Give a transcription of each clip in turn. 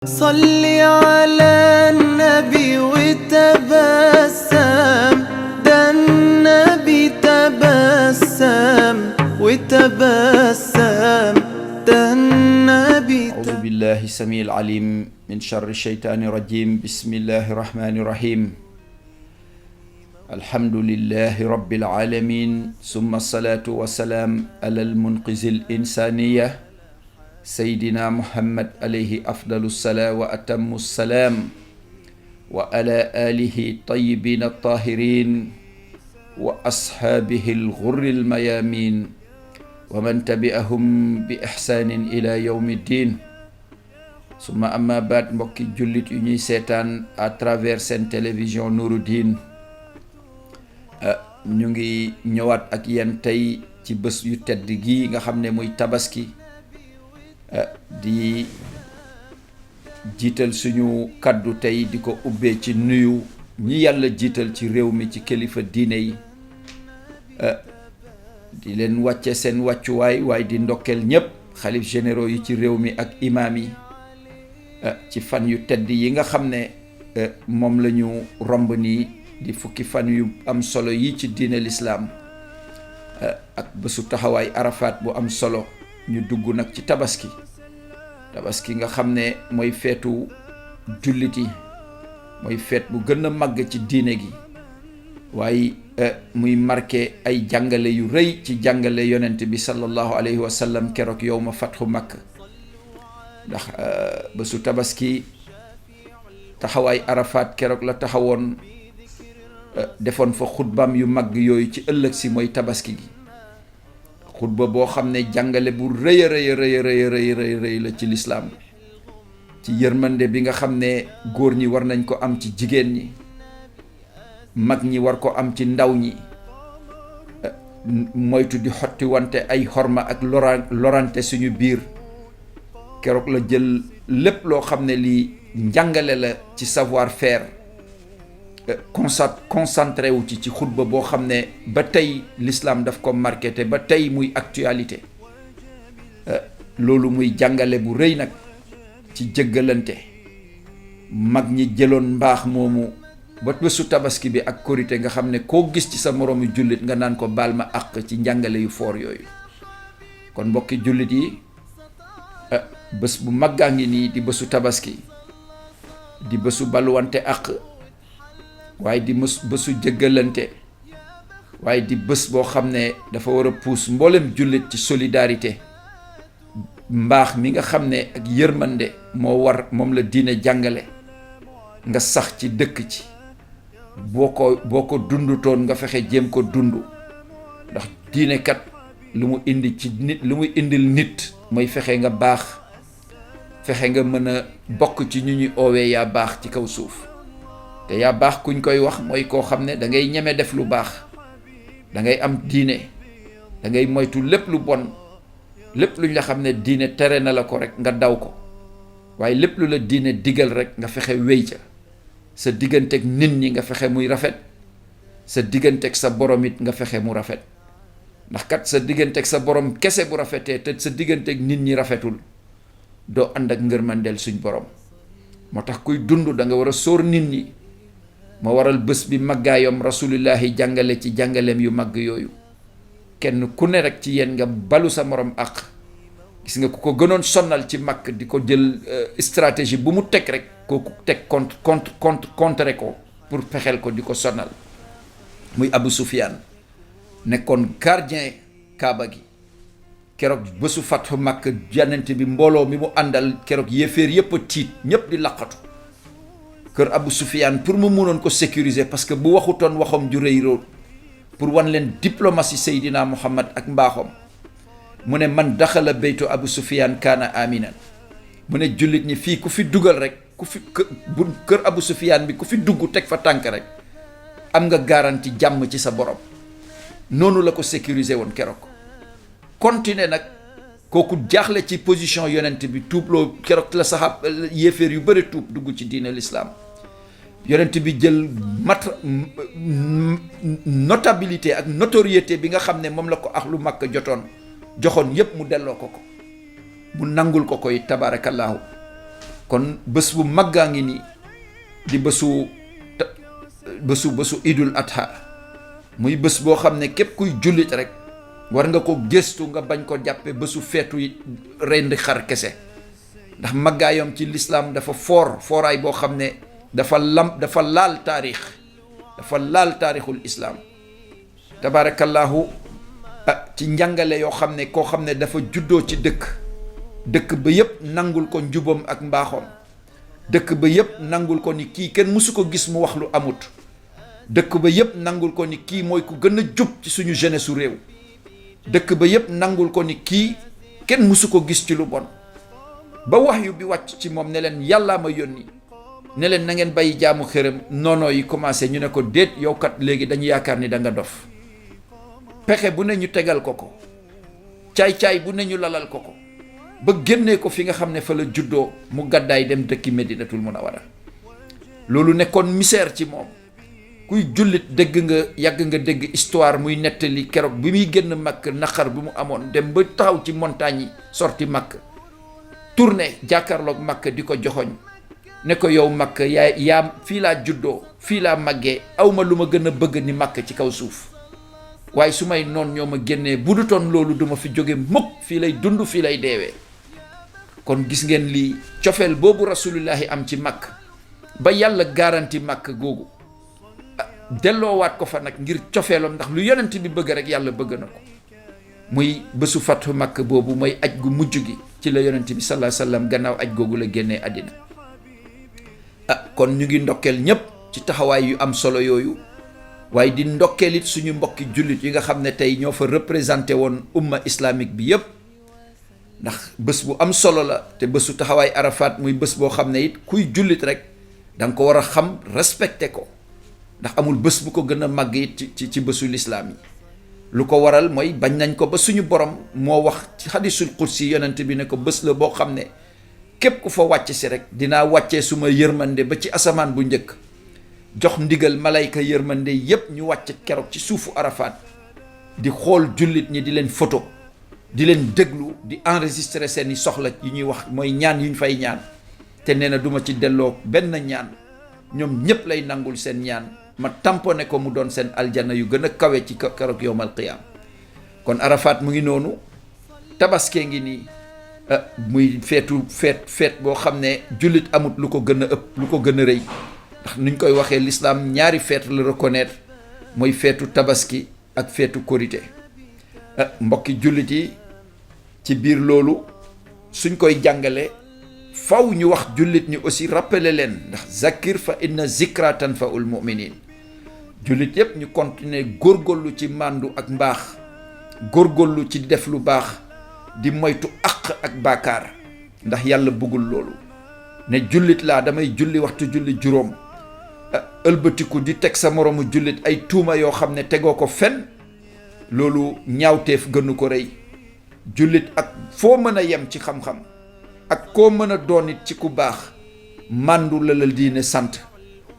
صل على النبي وتبسم ده النبي تبسم وتبسم ده النبي أعوذ بالله السميع العليم من شر الشيطان الرجيم. بسم الله الرحمن الرحيم. الحمد لله رب العالمين، ثم الصلاة والسلام على المنقذ الإنسانية سيدنا محمد عليه أفضل الصلاة وأتم السلام، وعلى آله الطيبين الطاهرين وأصحابه الغر الميامين ومن تبعهم بإحسان إلى يوم الدين. ثم أما بعد، mbokki jullit yu ñuy seetaan à travers seen télévision Nouroudine, ñu ngi ñëwaat ak yéen tey ci bés yu tedd gi nga xam ne muy tabaski, di jiital suñu kaddu tey di ko ubbee ci nuyu ñi yàlla jiital ci réew mi ci kilifa diine yi, di leen wàcce seen wàccuwaay, waaye di ndokkeel ñépp xalif généraux yi ci réew mi ak imaam yi ci fan yu tedd yi nga xam ne moom la ñu romb nii di fukki fan yu am solo yi ci diine lislaam, ak bésu taxawaay Arafat bu am solo. ñu dugg nag ci tabaski nga xam ne mooy feetu jullit yi, mooy feet bu gën a màgg ci diine gi, waaye muy marqué ay jàngale yu rëy ci jàngale yonent bi sallallahu alayhi wa sallam keroog yow ma fatxu Makka. ndax bésu tabaski taxawaay Arafat keroog la taxawoon, defoon fa xutbaam yu mag yooyu ci ëllëg si mooy tabaski gi, xutba boo xam ne jàngale bu rëy a rëy la ci lislaam, ci yërmande bi nga xam ne góor ñi war nañ ko am ci jigéen ñi, mag ñi war ko am ci ndaw ñi, moytu di xotti wante ay xorma ak lorante suñu biir. keroog la jël lépp loo xam ne lii njàngale la ci savoir faire, concentré wu ci xutba boo xam ne ba tey l'islam daf ko marqué te ba tey muy actualité. loolu muy jàngale bu rëy nag ci jëggalante. mag ñi jëloon mbaax moomu ba bésu tabaski bi ak korité nga xam ne koo gis ci sa moroomi jullit nga naan ko baal ma àq ci njàngale yu foor yooyu. kon mbokki jullit yi, bés bu màggaa ngi nii di bésu tabaski, di bésu baluwante àq, waaye di bésu jëggalante, waaye di bés boo xam ne dafa war a puus mboolem jullit ci solidarité. mbaax mi nga xam ne ak yërmande moom la diine jàngale, nga sax ci dëkk ci, boo ko dundutoon nga fexe jéem ko dund. ndax diine kat lu mu indi ci nit, lu muy indil nit mooy fexe nga baax, fexe nga mën a bokk ci ñu ñuy oowee yaa baax ci kaw suuf. te yaa baax kuñ koy wax mooy koo xam ne da ngay ñeme def lu baax, da ngay am diine, da ngay moytu lépp lu bon, lépp luñ la xam ne diine tere na la ko rek nga daw ko, waaye lépp lu la diine digal rek nga fexe wéy ca. sa digganteeg nit ñi nga fexe muy rafet, sa digganteeg sa borom it nga fexe mu rafet. ndax kat sa digganteeg sa borom kese bu rafetee te sa digganteeg nit ñi rafetul, doo ànd ak ngërmandeel suñ borom. moo tax kuy dund da nga war a sóor nit ñi. ma waral bés bi màggaayom rasulillahi jàngale ci jàngaleem yu màgg yooyu. kenn ku ne rek ci yéen nga balu sa morom àq. gis nga ku ko gënoon sonnal ci màkk di ko jël stratégie bu mu teg rek kooku teg contre ko pour fexeel ko di ko sonnal, muy Abu Sufyaan nekkoon gardien Kaaba gi. keroog bésu fatxu Makka yonent bi mbooloo mi mu àndal keroog yéeféer yépp a tiit, ñépp di laqatu kër Abu Sufyaan pour mu mënoon ko sécuriser, parce que bu waxutoon waxam ju rëy rool pour wan leen diplomatie Seydina Muhammad ak mbaaxam. mu ne man daxala baytu Abu Sufyaan kaana aminan. mu ne jullit ñi fii ku fi dugal rek, kër Abu Sufyaan bi ku fi dugg teg fa tànk rek am nga garantie jàmm ci sa borom. noonu la ko sécuriser woon keroog. continuer nag kooku jaaxle ci position yonent bi, tuubloo keroog la saxaab yéeféer yu bëri tuub dugg ci diine l'islam. yonent bi jël notabilité ak notoriété bi nga xam ne moom la ko ahlu Makka joxoon yépp mu delloo ko, mu nangul ko koy tabaarakallaahu. kon bés bu màggaa ngi nii di bésu idul adha muy bés boo xam ne képp kuy jullit rek war nga ko gëstu nga bañ ko jàppe bésu feetu rendi xar kese ndax màggaayam ci lislaam dafa fooraay boo xam ne dafa laal taarixul islaam tabarakallahu ci njàngale yoo xam ne koo xam ne dafa juddoo ci dëkk ba yépp nangul ko njubam ak mbaaxoom dëkk ba yépp nangul ko ni kii kenn mësu ko gis mu wax lu amut dëkk ba yépp nangul ko ni kii mooy ku gën a jub ci suñu jeunesse su réew dëkk ba yépp nangul ko ni kii kenn mësu ko gis ci lu bon ba wahyu bi wàcc ci moom ne leen yàllaa ma yónni ne leen na ngeen bàyyi jaamu xërëm noonoo yi commencé ñu ne ko déet yow kat léegi dañu yaakaar ni da nga dof pexe bu ne ñu tegal ko ko caay-caay bu ne ñu lalal ko ko ba génnee ko fi nga xam ne fa la juddoo mu gàddaay dem dëkki Medinatul Munawwara loolu nekkoon misère ci moom kuy jullit yàgg nga dégg histoire muy nettali keroog bi muy génn Makk naqar bi mu amoon dem ba taxaw ci montagne yi sorti Makk tourné jàkkaarloog Makk di ko joxoñ ne ko yow Makk yaa fii laa juddoo fii laa màggee awma lu ma gën a bëgg ni Makk ci kaw suuf waaye su may noon ñoo ma génnee bu du toon loolu duma fi jóge mukk fii lay dund fii lay deewee kon gis ngeen lii cofeel boobu rasulullahi am ci Makk ba yàlla garanti Makk googu delloowaat ko fa nag ngir cofeelam ndax lu yonent bi bëgg rek yàlla bëgg na ko muy bésu fatu Makk boobu mooy aj gu mujj gi ci la yonent bi sallallahu alayhi wasallam gannaaw aj googu la génnee àddina kon ñu ngi ndokkeel ñépp ci taxawaay yu am solo yooyu waaye di ndokkeel it suñu mbokki jullit yi nga xam ne tey ñoo fa représenté woon umma islamique bi yépp ndax bés bu am solo la te bésu taxawaay Arafat muy bés boo xam ne it kuy jullit rek da nga ko war a xam respecté ko ndax amul bés bu ko gën a màgg it ci bésu lislaam yi lu ko waral mooy bañ nañ ko ba suñu borom moo wax ci hadisul qudsi yonent bi ne ko bés la boo xam ne képp ku fa wàcc si rek dinaa wàccee suma yërmande ba ci asamaan bu njëkk jox ndigal malayka yërmande yépp ñu wàcc keroog ci suufu Arafat di xool jullit ñi di leen photo di leen déglu di enregistrer seeni soxla yi ñuy wax mooy ñaan yu ñu fay ñaan te nee na duma ci delloo benn ñaan ñoom ñépp lay nangul seen ñaan ma tamponné ko mu doon seen aljana yu gën a kawe ci keroog yowmal qiyaam kon Arafat mu ngi noonu tabaskee ngi nii muy feet boo xam ne jullit amut lu ko gën a ëpp lu ko gën a rëy ndax nuñ koy waxee l'islam ñaari feet la reconnaître mooy feetu tabaski ak feetu korité mbokki jullit yi ci biir loolu suñ koy jàngale faw ñu wax jullit ñi aussi rappeler leen ndax zakir fa inna zikra tanfaul muminin jullit yépp ñu continuer góorgóorlu ci màndu ak mbaax góorgóorlu ci def lu baax di moytu àq ak baakaar ndax yàlla bëggul loolu ne jullit laa damay julli waxtu julli juróom ëlbatiku di teg sa moroomu jullit ay tuuma yoo xam ne tegoo ko fenn loolu ñaawteef gënu ko rëy jullit ak foo mën a yem ci xam-xam ak koo mën a doon it ci ku baax màndu la diine sant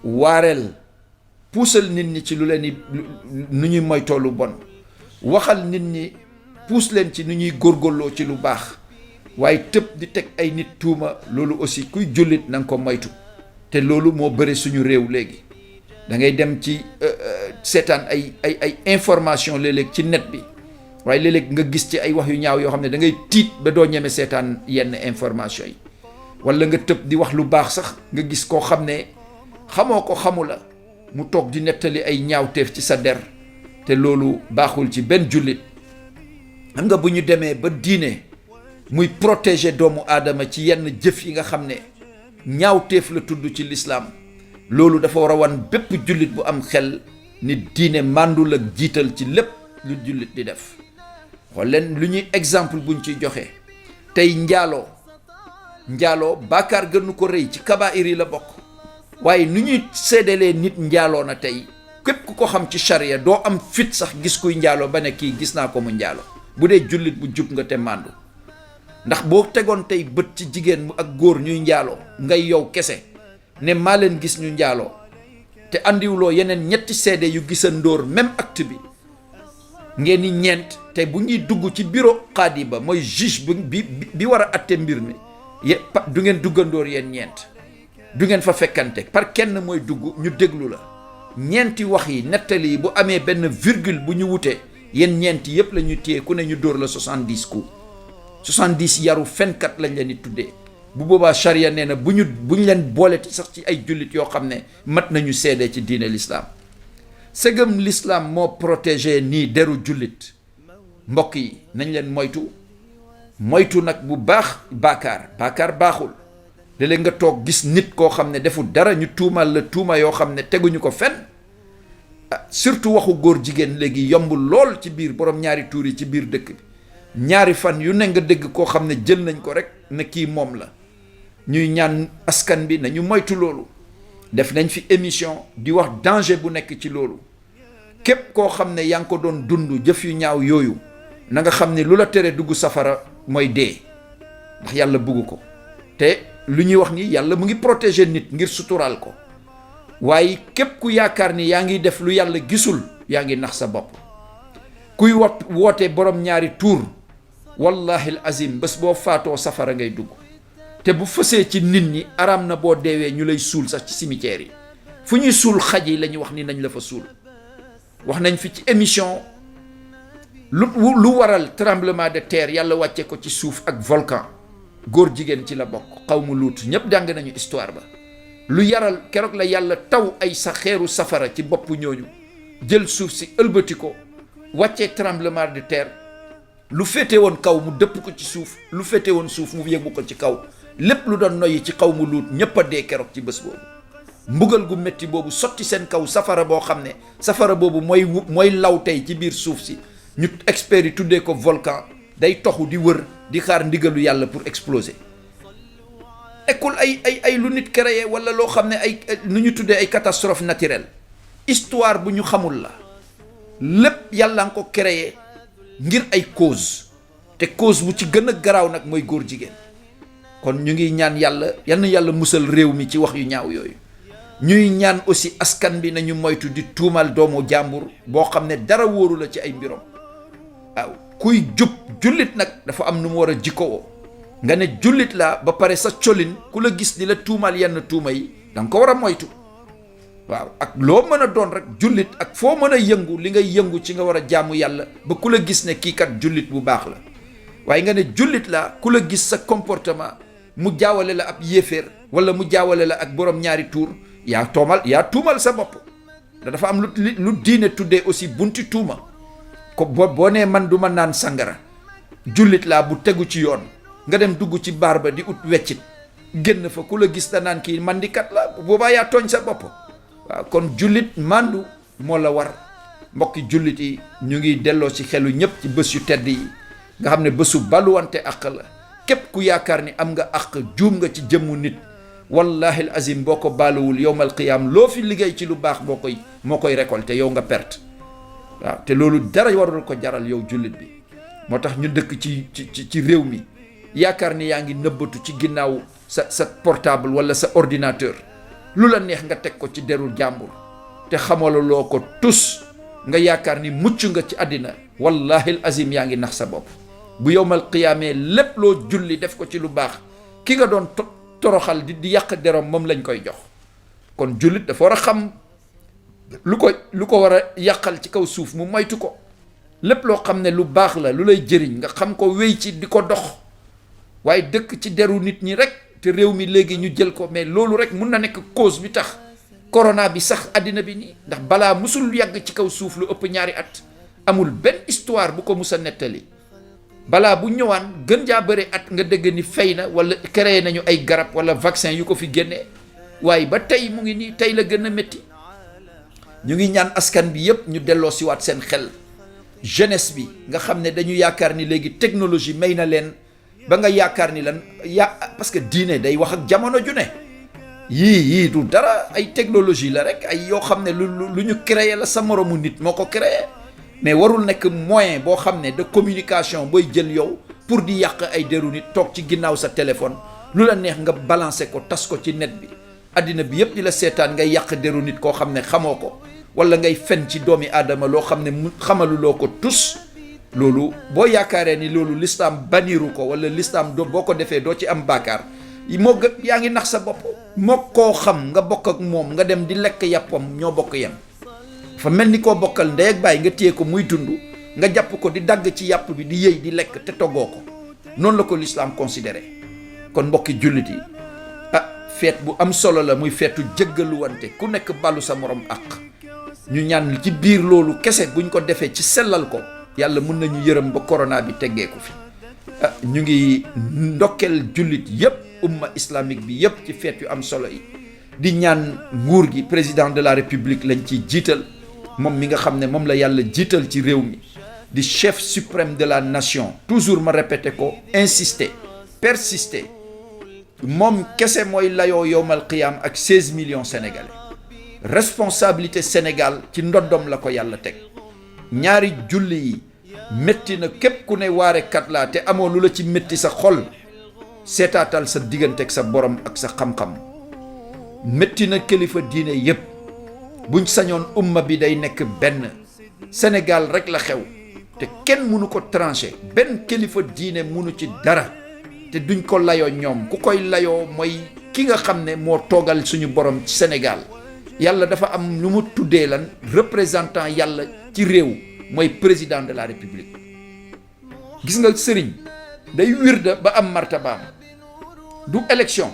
waareel puusal nit ñi ci lu leen ni nu ñuy moytoo lu bon waxal nit ñi puus leen ci nu ñuy góorgóorloo ci lu baax waaye tëb di teg ay nit tuuma loolu aussi kuy jullit na nga ko moytu te loolu moo bëri suñu réew léegi da ngay dem ci seetaan ay information léeg-léeg ci net bi waaye léeg-léeg nga gis ci ay wax yu ñaaw yoo xam ne da ngay tiit ba doo ñeme seetaan yenn information yi wala nga tëb di wax lu baax sax nga gis koo xam ne xamoo ko xamu la mu toog di nettali ay ñaawteef ci sa der te loolu baaxul ci benn jullit xam nga bu ñu demee ba diine muy protéger doomu aadama ci yenn jëf yi nga xam ne ñaawteef la tudd ci lislaam loolu dafa war a wan bépp jullit bu am xel ni diine màndul ak jiital ci lépp lu jullit di def xool leen lu ñuy exemple buñ ciy joxe tey njaaloo baakaar gënu ko rëy ci kabaa'ir yi la bokk waaye nu ñuy séddalee nit njaaloo na tey képp ku ko xam ci charia doo am fit sax gis kuy njaaloo ba ne kii gis naa ko mu njaaloo bu dee jullit bu jub nga te màndu ndax boo tegoon tey bët ci jigéen mu ak góor ñuy njaaloo ngay yow kese ne maa leen gis ñu njaaloo te andiwuloo yeneen ñetti seede yu gisandóor même acte bi ngeen ni ñeent te bu ñuy dugg ci bureau xaadi ba mooy juge bi war a atte mbir mi du ngeen duggandoor yéen ñeent du ngeen fa fekkante par kenn mooy dugg ñu déglu la ñeenti wax yi nettali yi bu amee benn virgule bu ñu wute yéen ñeenti yépp la ñu téye ku ne ñu dóor la 70 coups 70 yaru fenkat lañ leen di tuddee bu boobaa charia nee na bu ñu leen booleti sax ci ay jullit yoo xam ne mat nañu seede ci diine l'islam segam l'islam moo protégé nii deru jullit mbokk yi nañ leen moytu nag bu baax baakaar baaxul léeg-léeg nga toog gis nit koo xam ne deful dara ñu tuumal la tuuma yoo xam ne teguñu ko fenn surtout waxu góor jigéen léegi yombul lool ci biir borom ñaari tuur yi ci biir dëkk bi ñaari fan yu ne nga dégg koo xam ne jël nañ ko rek ne kii moom la ñuy ñaan askan bi nañu moytu loolu def nañ fi émission di wax danger bu nekk ci loolu képp koo xam ne yaa ngi ko doon dund jëf yu ñaaw yooyu na nga xam ne lu la tere dugg safara mooy dee ndax yàlla bugg ko te lu ñuy wax ni yàlla mu ngi protéger nit ngir suturaal ko waaye képp ku yaakaar ni yaa ngi def lu yàlla gisul yaa ngi nax sa bopp kuy woote borom ñaari tuur wallahi azim bés boo faatoo safara ngay dugg te bu fësee ci nit ñi araam na boo deewee ñu lay suul sax ci cimetière yi fu ñuy suul xaj yi la ñuy wax ni nañ la fa suul wax nañ fi ci émission lu waral tremblement de terre yàlla wàcce ko ci suuf ak volcan góor jigéen ci la bokk xawmu luut ñépp jàng nañu histoire ba lu yaral keroog la yàlla taw ay sa xeeru safara ci boppu ñooñu jël suuf si ëlbati ko wàccee tremblement de terre lu féete woon kaw mu dëpp ko ci suuf lu féete woon suuf mu yëngu ko ci kaw lépp lu doon noyyi ci xaw mu luut ñépp a dee keroog ci bés boobu mbugal gu métti boobu sotti seen kaw safara boo xam ne safara boobu mooy law tey ci biir suuf si ñu experts yi tuddee ko volcan day toxu di wër di xaar ndigalu yàlla pour exploser ekkul ay lu nit créé wala loo xam ne ay nu ñu tuddee ay catastrophe naturelle histoire bu ñu xamul la lépp yàlla nga ko créé ngir ay cause te cause bu ci gën a garaaw nag mooy góor jigéen kon ñu ngi ñaan yàlla yal na yàlla musal réew mi ci wax yu ñaaw yooyu ñuy ñaan aussi askan bi nañu moytu di tuumal doomu jàmbur boo xam ne dara wóoru la ci ay mbirom waaw kuy jullit nag dafa am nu mu war a jikkowoo nga ne jullit laa ba pare sa colin ku la gis di la tuumal yenn tuuma yi da nga ko war a moytu waaw ak loo mën a doon rek jullit ak foo mën a yëngu li ngay yëngu ci nga war a jaamu yàlla ba ku la gis ne kii kat jullit bu baax la waaye nga ne jullit laa ku la gis sa comportement mu jaawale la ab yéeféer wala mu jaawale la ak borom ñaari tuur yaa tuumal sa bopp dafa am lu diine tuddee aussi bunti tuuma ko boo nee man du ma naan sangara jullit laa bu tegu ci yoon nga dem dugg ci baar ba di ut weccit génn fa ku la gis da naan kii mandikat la boobaa yaa tooñ sa bopp waaw kon jullit mandu moo la war mbokki jullit yi ñu ngi delloo ci xelu ñëpp ci bés yu tedd yi nga xam ne bésu baluwante àq la képp ku yaakaar ni am nga àq juum nga ci jëmmu nit wallahi azim boo ko baaluwul yowmal qiyaam loo fi liggéey ci lu baax moo koy récolté yow nga perte waaw te loolu dara warul ko jaral yow jullit bi moo tax ñu dëkk ci réew mi yaakaar ni yaa ngi nëbbatu ci ginnaaw sa portable wala sa ordinateur lu la neex nga teg ko ci derul jàmbur te xamaluloo ko tus nga yaakaar ni mucc nga ci àddina wallahi azim yaa ngi nax sa bopp bu yowmal qiyaamee lépp loo julli def ko ci lu baax ki nga doon toroxal di yàq derom moom lañ koy jox kon jullit dafa war a xam lu ko war a yàqal ci kaw suuf mu moytu ko lépp loo xam ne lu baax la lu lay jëriñ nga xam ko wéy ci di ko dox waaye dëkk ci deru nit ñi rek te réew mi léegi ñu jël ko mais loolu rek mun na nekk cause bi tax corona bi sax àddina bi nii ndax balaa musul yàgg ci kaw suuf lu ëpp ñaari at amul benn histoire bu ko mus a nettali balaa bu ñëwaan gën jaa bëri at nga dégg ni fay na wala créé nañu ay garab wala vaccin yu ko fi génnee waaye ba tey mu ngi nii tey la gën a métti ñu ngi ñaan askan bi yépp ñu delloo si waat seen xel jeunesse bi nga xam ne dañu yaakaar ni léegi technologie may na leen ba nga yaakaar ni lan parce que diine day wax ak jamono ju ne yii du dara ay technologie la rek ay yoo xam ne lu ñu créé la sa moromu nit moo ko créé mais warul nekk moyen boo xam ne de communication booy jël yow pour di yàq ay deru nit toog ci ginnaaw sa téléphone lu la neex nga balancer ko tas ko ci net bi addina bi yépp di la seetaan ngay yàq deru nit koo xam ne xamoo ko wala ngay fen ci doomi aadama loo xam ne mu xamaluloo ko tus loolu boo yaakaaree ni loolu l'islam baniru ko wala l'islam boo ko defee doo ci am bàkkaar yaa ngi nax sa bopp. moo koo xam nga bokk ak moom nga dem di lekk yàppam ñoo bokk yem fa mel ni koo bokkal ndey ak baay nga téye ko muy dund nga jàpp ko di dagg ci yàpp bi di yëy di lekk te toggoo ko noonu la ko l'islam considéré. kon mbokki jullit yi feet bu am solo la muy feetu jëggaluwante ku nekk balu sa morom ak ñu ñaan ci biir loolu kese buñ ko defee ci sellal ko yàlla mun nañu yërëm ba corona bi teggeeku fi. ñu ngi ndokkeel jullit yépp umma islamique bi yépp ci feet yu am solo yi di ñaan nguur gi président de la république lañ ciy jiital moom mi nga xam ne moom la yàlla jiital ci réew mi di chef suprême de la nation. toujours ma répété ko insister persister moom kese mooy layoo yowmal qiyaam ak 16 millions sénégalais responsabilité Sénégal ci ndoddom la ko yàlla teg. ñaari julli yi métti na képp ku ne waarekat laa te amoo lu la ci métti sa xol seetaatal sa diggante ak sa borom ak sa xam-xam. métti na kilifa diine yépp buñ sañoon umma bi day nekk benn Sénégal rek la xew te kenn mënu ko tranché benn kilifa diine mënu ci dara te duñ ko layoo ñoom ku koy layoo mooy ki nga xam ne moo toogal suñu borom ci Sénégal. yàlla dafa am lu mu tuddee lan représentant yàlla ci réew mooy président de la république. gis nga sëriñ day wirda ba am martabaam du élection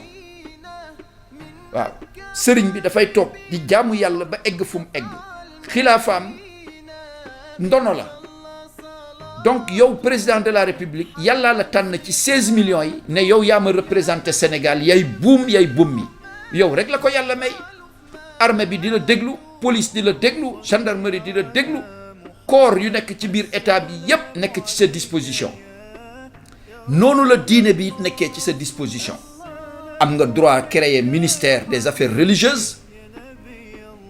waaw sëriñ bi dafay toog di jaamu yàlla ba egg fu mu egg xilaafaam ndono la. donc yow président de la république yàllaa la tànn ci 16 millions yi ne yow yaa ma représenté Sénégal yay buum mi yow rek la ko yàlla may. armée bi di la déglu police di la déglu gendarmerie di la déglu corps yu nekk ci biir état bi yépp nekk ci sa disposition noonu la diine bi it nekkee ci sa disposition. am nga droit créer ministère des affaires religieuses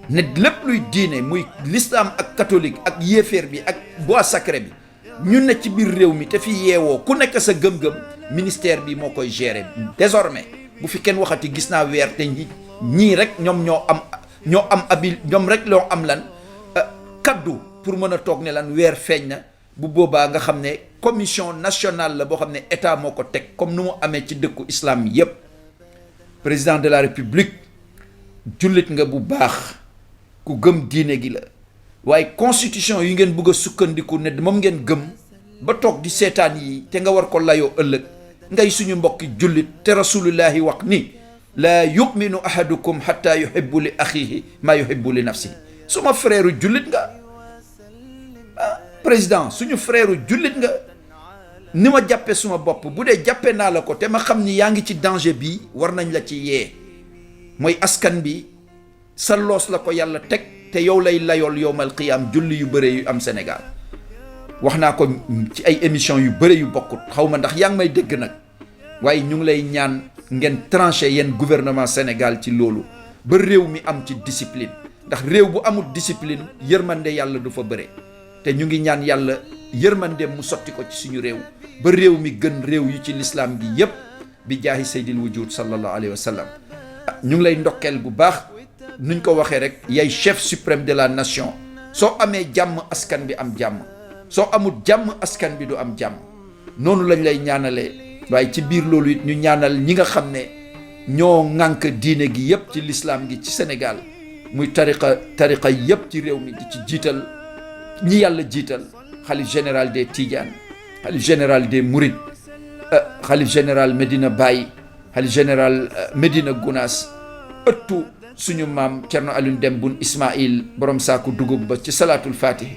ne lépp luy diine muy l'islam ak catholique ak yéeféer bi ak bois sacré bi ñu ne ci biir réew mi te fi yeewoo ku nekk sa gëm-gëm ministère bi moo koy gérer désormais bu fi kenn waxati gis naa weer te ñii rek ñoom ñoo am lan kaddu pour mën a toog ne lan weer feeñ na bu boobaa nga xam ne commission nationale la boo xam ne état moo ko teg comme nu mu amee ci dëkku islam yépp. président de la république jullit nga bu baax ku gëm diine gi la waaye constitution yi ngeen bëgg a sukkandiku ne moom ngeen gëm ba toog di seetaan yi te nga war ko layoo ëllëg ngay suñu mbokki jullit te rasulullahi wax ni laa yuminu ahadukum hatta yuhibbu li axihi maa yuhibbu li nafsihi. suma frère jullit nga président suñu frère jullit nga ni ma jàppe suma bopp bu dee jàppe naa la ko te ma xam ni yaa ngi ci danger bi war nañ la ci yee mooy askan bi sa loos la ko yàlla teg te yow lay layool yowmal qiyaam julli yu bëre yu am Sénégal. wax naa ko ci ay émission yu bëre yu bokkut xaw ma ndax yaa ngi may dégg nag waaye ñu ngi lay ñaan ngeen tranché yeen gouvernement Sénégal ci loolu ba réew mi am ci discipline ndax réew bu amul discipline yërmande yàlla du fa bëre te ñu ngi ñaan yàlla yërmande mu sotti ko ci suñu réew ba réew mi gën réew yu ci lislaam gi yépp bi jaahi sayyidil wujud sallallahu alayhi wa sallam. ñu ngi lay ndokkeel bu baax nuñ ko waxee rek yaay chef suprême de la nation soo amee jàmm askan bi am jàmm soo amul jàmm askan bi du am jàmm noonu lañ lay ñaanalee. waaye ci biir loolu it ñu ñaanal ñi nga xam ne ñoo ŋànk diine gi yépp ci l'islam gi ci Sénégal muy tariqa yépp ci réew mi di ci jiital ñi yàlla jiital xalif général des Tidiane xalif général des Mourides xalif général Medina Baye xalif général Medina Gounass ëttu suñu maam Cerno Alioune Dem Bun Ismaïl borom saaku dugub ba ci salaatul fatih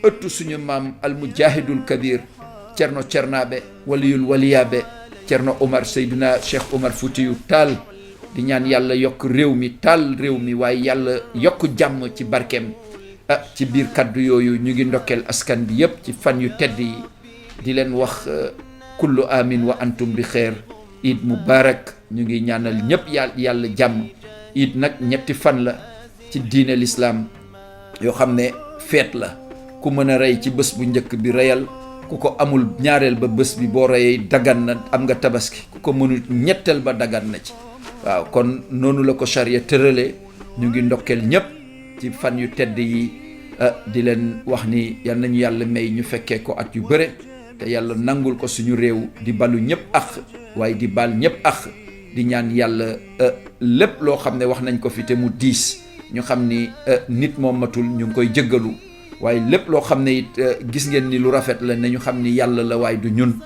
ëttu suñu maam al mujahidul kabir Cerno Cernabe waliyul waliyaabe Cerno Omar Seydina Cheikh Omar Foutiyou Tall di ñaan yàlla yokk réew mi taal réew mi waaye yàlla yokk jàmm ci barkeem. ci biir kaddu yooyu ñu ngi ndokkeel askan bi yépp ci fan yu tedd yi di leen wax kullu amin wa antum bi xeer Eid Mubarak. ñu ngi ñaanal ñépp yàlla jàmm. Eid nag ñetti fan la ci diine l'islam yoo xam ne feet la ku mën a rey ci bés bu njëkk bi reyal ku ko amul ñaareel ba bés bi boo reyee dagan na am nga tabaski ku ko mënul ñetteel ba dagan na ci. waaw kon noonu la ko charia tëralee ñu ngi ndokkeel ñépp ci fan yu tedd yi di leen wax ni yal nañu yàlla may ñu fekkee ko at yu bëre te yàlla nangul ko suñu réew di balu ñëpp ak waaye di bal ñëpp ak di ñaan yàlla lépp loo xam ne wax nañ ko fi te mu diis ñu xam ni nit moom matul ñu ngi koy jëggalu waaye lépp loo xam ne it gis ngeen ni lu rafet la ne ñu xam ni yàlla la waaye du ñun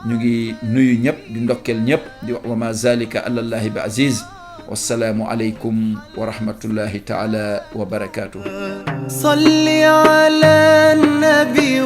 ñu ngi nuyu ñëpp di ndokkeel ñëpp di wax wa ma zalika alallahi bi aziz wassalaamu aleykum wa rahmatullahi taala wa barakatuhu صل على النبي